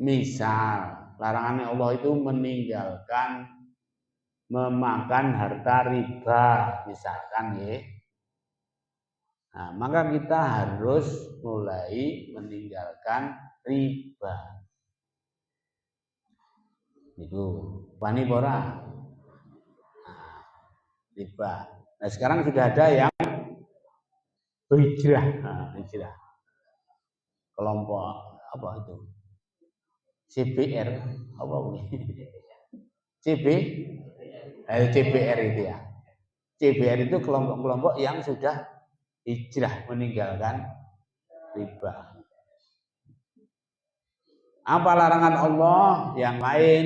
Misal, larangan Allah itu meninggalkan memakan harta riba, misalkan ya. Nah, maka kita harus mulai meninggalkan riba. Itu wani ora. Nah, riba. Nah, sekarang sudah ada yang berhijrah. Nah, hijrah. kelompok apa itu? CBR apa ini? CBR itu ya. CBR itu kelompok-kelompok yang sudah hijrah meninggalkan riba. Apa larangan Allah? Yang lain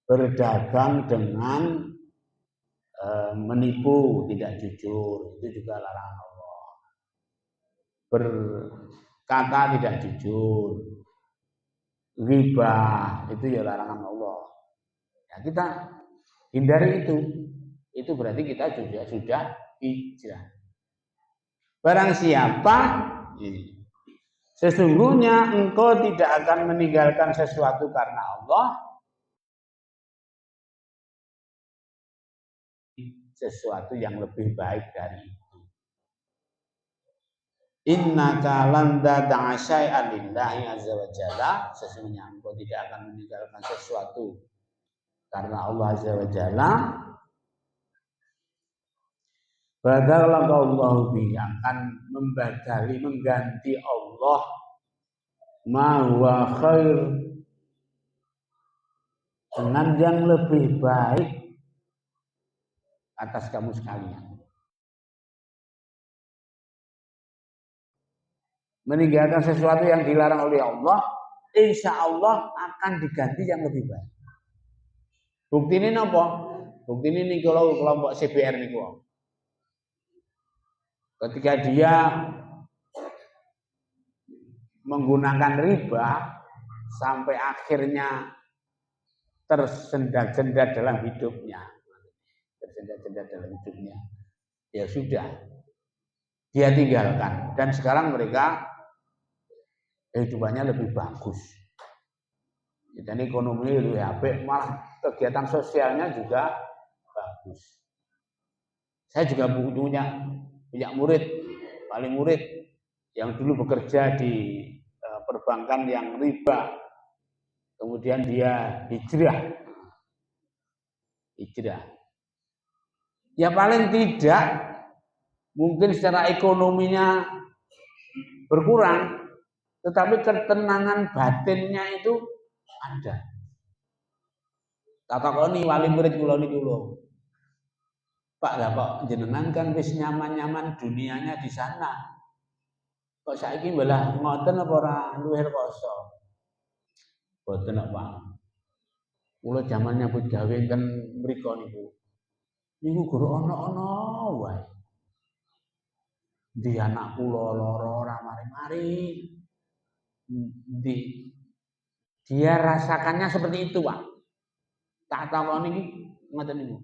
berdagang dengan menipu, tidak jujur, itu juga larangan Allah. Berkata tidak jujur, riba, itu ya larangan Allah. Ya, kita hindari itu. Itu berarti kita sudah hijrah. Barang siapa sesungguhnya engkau tidak akan meninggalkan sesuatu karena Allah, sesuatu yang lebih baik dari itu. Innaka lan tada'a syai'an lillahi azza wa jalla, sesungguhnya engkau tidak akan meninggalkan sesuatu karena Allah azza wa jalla. Badallahu bihi, akan mengganti Allah ma huwa khair, dengan yang lebih baik atas kamu sekalian. Meninggalkan sesuatu yang dilarang oleh Allah, insya Allah akan diganti yang lebih baik. Bukti ini apa? Bukti ini kalau kelompok CBR nih, ketika dia menggunakan riba sampai akhirnya tersendat-sendat dalam hidupnya, ya sudah, dia tinggalkan, dan sekarang mereka kehidupannya lebih bagus, dan ekonomi lebih apik, malah kegiatan sosialnya juga bagus. Saya juga punya murid, paling murid yang dulu bekerja di perbankan yang riba, kemudian dia hijrah. Ya paling tidak mungkin secara ekonominya berkurang, tetapi ketenangan batinnya itu ada. Tatakoni wali murid kula niku lho. Pak, lah kok jenengan kan wis nyaman-nyaman dunianya di sana. Kok saiki malah ngoten apa ora luwih rekoso? Boten kok, Pak. Kula jaman nyambut gawe ten mriku niku guru ana-ana wae. Di anak kula lara ora mari-mari. Dia rasakannya seperti itu, Pak. Tak takoni iki ngoten niku.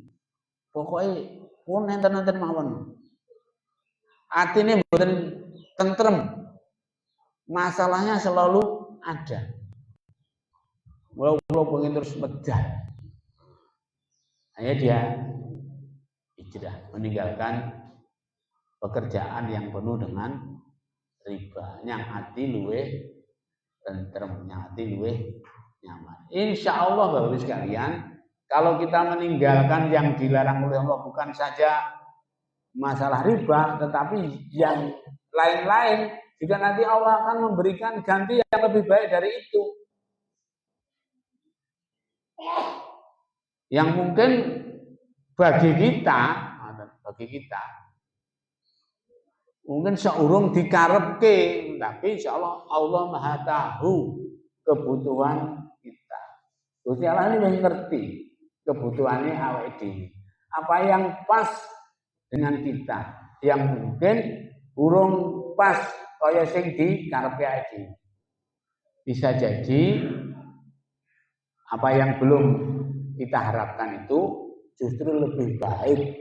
Pokoke pun enten-enten mawon. Atine mboten tentrem. Masalahnya selalu ada. Walau pengen terus medal. Hanya dia hijrah, meninggalkan pekerjaan yang penuh dengan riba. Yang hati luweh tentrem, yang hati luweh nyaman. Insya Allah Bapak Ibu sekalian, kalau kita meninggalkan yang dilarang oleh Allah, bukan saja masalah riba, tetapi yang lain-lain juga nanti Allah akan memberikan ganti yang lebih baik dari itu. Yang mungkin bagi kita mungkin seurung dikarepke, tapi insya Allah Allah Maha tahu kebutuhan kita. Gusti Allah ini ngerti kebutuhannya awake dhewe. Apa yang pas dengan kita, yang mungkin urung pas kaya sing dikarepke awake dhewe. Bisa jadi apa yang belum kita harapkan itu justru lebih baik.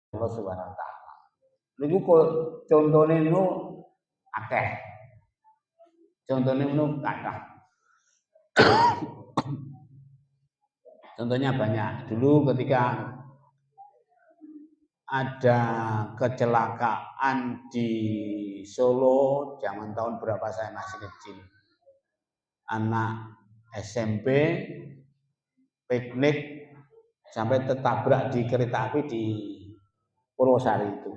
Allah Subhanahu wa taala. Niku contone niku akeh. Contone niku kathah. Contohnya banyak. Dulu ketika ada kecelakaan di Solo, zaman tahun berapa saya masih kecil. Anak SMP piknik sampai tertabrak di kereta api di Purwosari itu.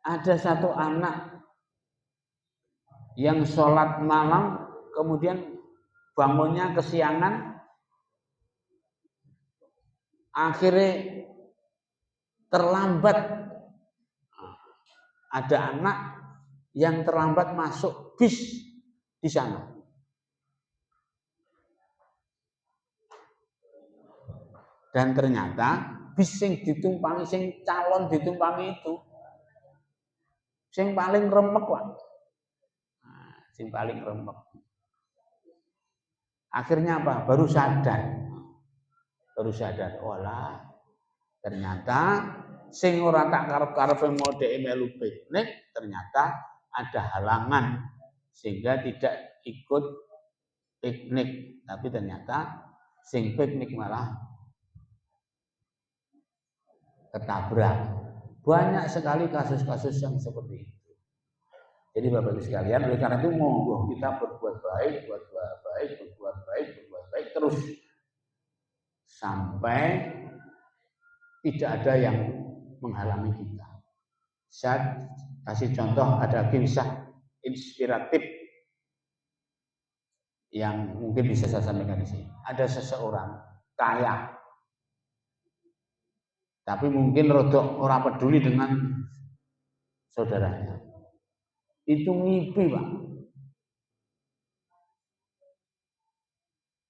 ada satu anak yang sholat malam kemudian bangunnya kesiangan, akhirnya terlambat. Ada anak yang terlambat masuk bis di sana. Dan ternyata bis sing ditumpangi, sing calon ditumpangi itu sing paling remek, Pak. Sing paling remek. Akhirnya apa? Baru sadar. Walah, ternyata sing ora tak karep-karepe modhe melu piknik, ternyata ada halangan sehingga tidak ikut piknik. Tapi ternyata sing piknik malah ketabrak. Banyak sekali kasus-kasus yang seperti itu. Jadi Bapak Ibu sekalian, oleh karena itu monggo kita berbuat baik terus sampai tidak ada yang menghalangi kita. Saya kasih contoh, ada kisah inspiratif yang mungkin bisa saya sampaikan di sini. Ada seseorang kaya, tapi mungkin rodok orang peduli dengan saudaranya. Itu mimpi, Pak.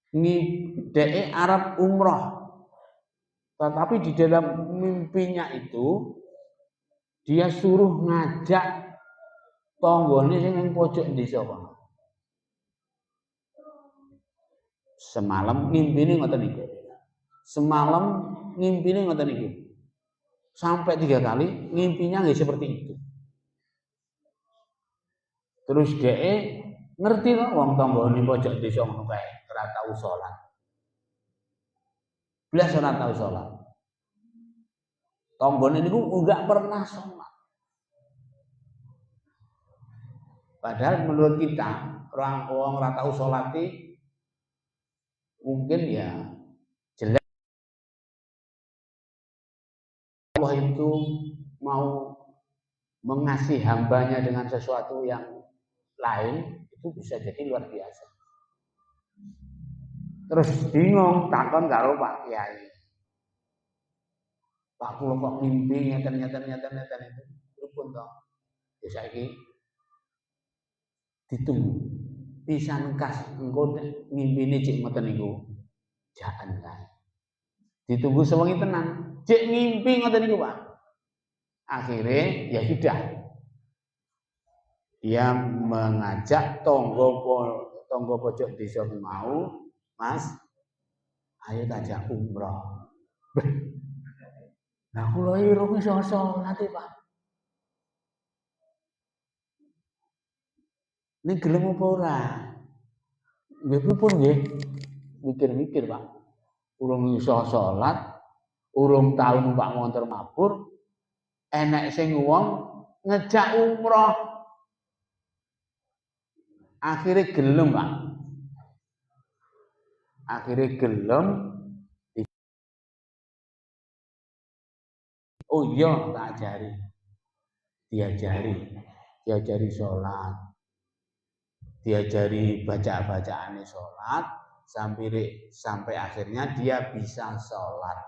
Ngideke Arab umroh. Tetapi di dalam mimpinya itu dia suruh ngajak tonggone sing ning pojok desa, Pak. Semalam ngimpine ngoten niku. Sampai 3 kali ngimpinya nggih seperti itu. Terus dhek ngerti kok wong tanggane pojok desa ngono kae, ora tau salat. Blas ora tau salat. Tanggane niku enggak pernah salat. Padahal menurut kita, orang ora tau salat mungkin ya jelek. Allah itu mau mengasihi hambanya dengan sesuatu yang lain, itu bisa jadi luar biasa. Terus bingung takon karo Pak Kiai. Pak kula kok mimpi ngeten itu. Pripun to? Ya saiki ditunggu. Pisan kas engko ngimpine cek ngoten niku. Jaan kae. Ditunggu sewengi tenan. Cek ngimpi ngoten niku, Pak. Akhirnya ya sudah. Dia mengajak tonggo pojok desa mau, Mas, ayo tajak umroh. Nah, kula iki rung iso salat, Pak. Ini gelem apa ora? Nggih pripun nggih? Mikir-mikir, Pak. Urung iso salat, urung tau numpak montor mabur, enek sing wong ngejak umroh. Akhirnya gelem, Pak. Oh iya, tak ajari. Diajari sholat. Diajari bacaan sholat. Sampai akhirnya dia bisa sholat.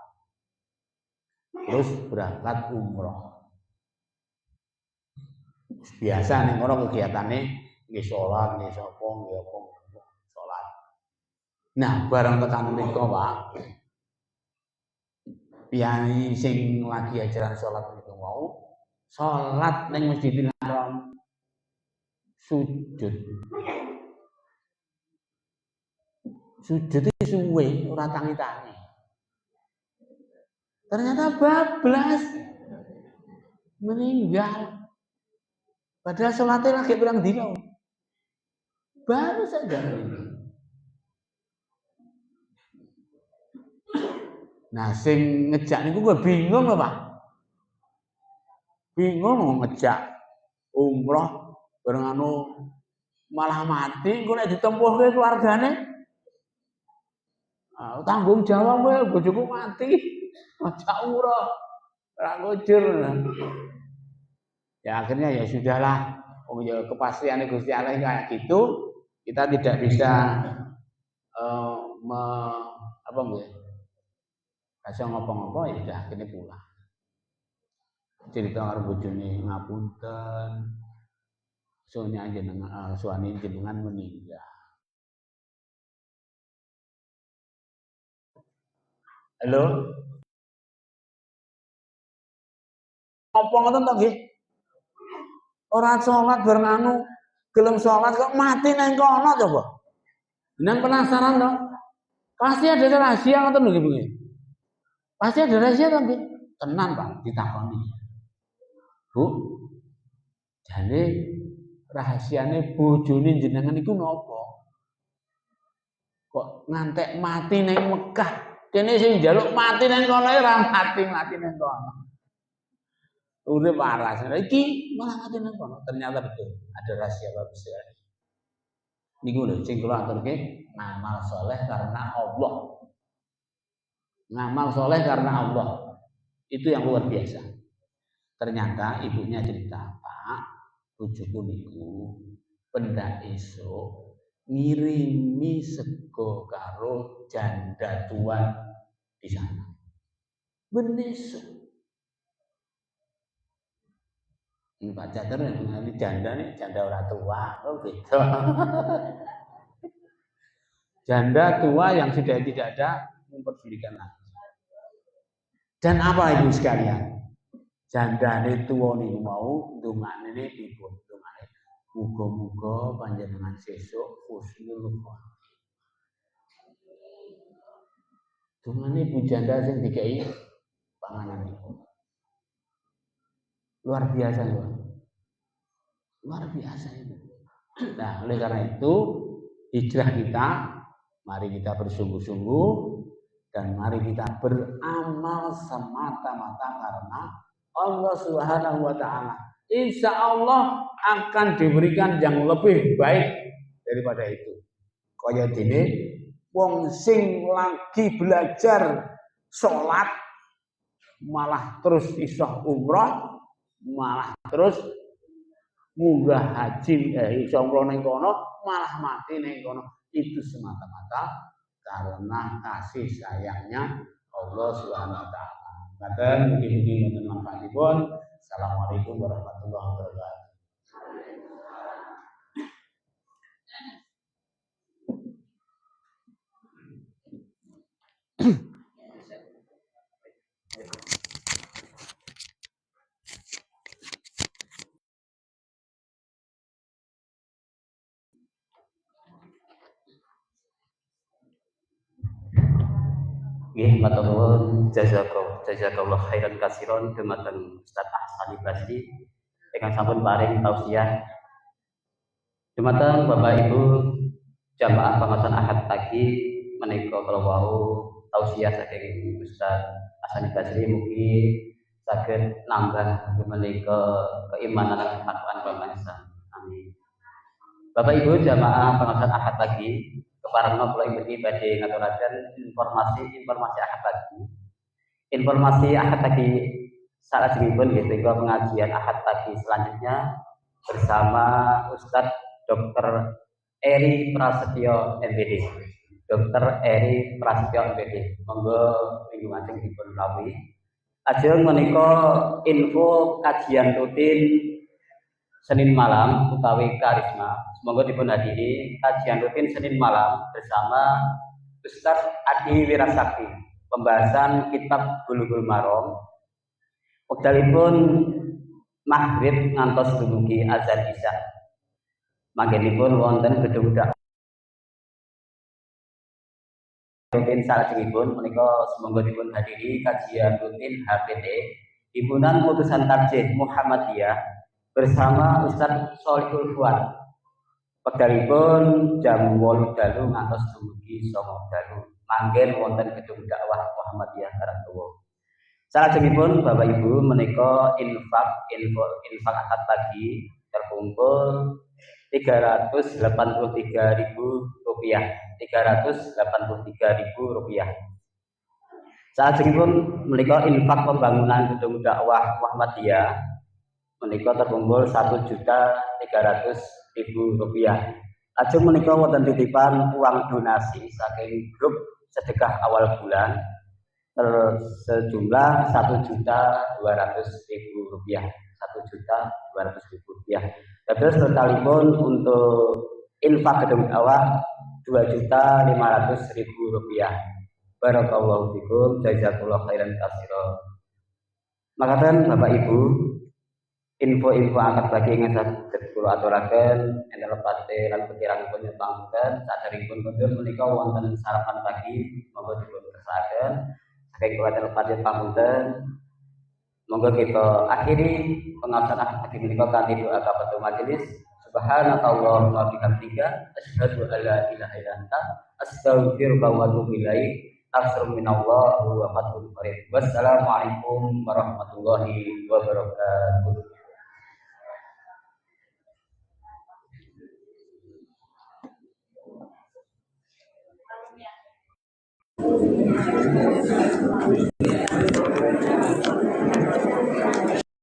Terus berangkat umroh. Biasa nih orang kegiatannya nggih salat, nggih sapa, nggih apa salat. Nah, barang tekan mriku, Pak. Piyai sing lagi ajaran salat niku mau salat ning Masjidil Haram. Sujud itu suwe, ora tangi-tangi. Ternyata bablas. Meninggal. Padahal salatnya lagi pirang dina. Baru saja ini. Nah, sing ngejak niku gue bingung lho, Pak. Bingung mau ngejak umroh bareng malah mati, gue nek ditempuhke keluargane. Tanggung jawab gue, bojoku mati. Ngejak umroh. Ora ngujur. Ya akhirnya ya sudahlah. Oh ya kepastian Gusti Allah kayak gitu, kita tidak bisa eh, me, apa ya? Rasa ngopo-ngopo ya udah akhirnya pulang. Cerita karo bojone ngapunten, soalnya jenengan suami jenengan meninggal. Halo? Apa ngoten to nggih? Ora salat bareng anu, gelem salat kok mati nang kono coba. Nang penasaran dong. Pasti ada rahasia ngoten lho nggih. Pasti ada rahasia to nggih. Tenan Pak ditakoni. Bu, jane rahasiane bojone jenengan iku napa? Kok ngantek mati nang Mekah. Kene sing njaluk mati nang kono ora mati nang kono. Urip waras. Iki malah mati nang kono. Ternyata betul ada rahasia bagus ya. Niku lho sing kula aturke ngamal soleh karena Allah. Ngamal soleh karena Allah. Itu yang luar biasa. Ternyata ibunya cerita, Pak, bojoku niku pendak esuk ngirimi sego karo janda tua di sana. Benesuk. Ini Pak Catur ini janda nih, janda orang tua, oh gitu. Janda tua yang sudah tidak ada memperdulikan lagi. Dan apa ibu sekalian? Janda ini tua nih mau dungan ini dipun dungan ini. Muga-muga panjenengan sesuk husnul khotimah. Dungan ini bu janda sing dikai panganan itu. Luar biasa loh. Luar biasa itu. Nah, oleh karena itu hijrah kita, mari kita bersungguh-sungguh dan mari kita beramal semata-mata karena Allah Subhanahu wa taala. Insya Allah akan diberikan yang lebih baik daripada itu. Kaya dene wong sing lagi belajar sholat malah terus iso umrah, malah terus munggah haji iso umrah ning kono, malah mati ning kono. Itu semata-mata karena kasih sayangnya Allah Subhanahu wa taala. Ngaten mugi-mugi wonten manfaatipun. Assalamualaikum warahmatullahi wabarakatuh. Nggih, matur nuwun jazakallah khairan katsiran dumateng Ustaz Ahsani Basri ingkang sampun paring tausiah. Dumateng Bapak Ibu jamaah pengajian Ahad pagi menika kala wau tausiah saking Ustaz Ahsani Basri mugi saged nambah menika keimanan lan ketakwaan bangsa. Amin. Bapak Ibu jamaah pengajian Ahad pagi keparengna kula inggih badhe ngaturaken informasi Ahad pagi. Informasi Ahad pagi salajengipun nggih menika pengajian Ahad pagi selanjutnya bersama Ustadz Dr. Eri Prasetyo MPD. Dr. Eri Prasetyo MPD. Monggo minggu majeng dipun rawi. Ajeng menika info kajian rutin Senin malam utawi karisma. Semoga dipun hadiri kajian rutin Senin malam bersama Ustadz Adi Wirasakti. Pembahasan kitab Bulughul Maram. Wekdalipun maghrib ngantos dumugi azan isya. Manggenipun wonten gedung dakwah. Rutin salajengipun menika semoga dipun hadiri kajian rutin HPT Himpunan Putusan Tarjih Muhammadiyah bersama Ustadz Sholihul Fuad. Wekdalipun jam 8 dalu ngantos dumugi 9 dalu. Manggen wonten gedung dakwah Muhammadiyah Karangtuwa. Salajengipun Bapak Ibu menika infak akad pagi terkumpul Rp383.000. Rp383.000. Salajengipun menika infak pembangunan gedung dakwah Muhammadiyah menika terkumpul 1.300.000 rupiah. Lajeng menika wonten titipan uang donasi saking grup sedekah awal bulan sejumlah 1.200.000 rupiah. 1.200.000 rupiah. Terus totalipun untuk infak gedung awak 2.500.000 rupiah. Barakallahu fikum, jazakallahu khairan katsira. Makaten Bapak Ibu, info-info angkat bagi ingin saged kula aturaken enten lepate lan pikiranipun nyepangaken saderengipun kondur menika wonten sarapan pagi monggo dipun kersakaken saking kula telepati pamunten. Monggo kita akhiri pengawasan angkat pagi menika kanthi doa kafatul majelis. Subhanakallahumma bihamdika asyhadu an la ilaha illa anta astaghfiruka wa atubu ilaik. Asyhadu minallah wa fatul qarib. Wassalamualaikum warahmatullahi wabarakatuh.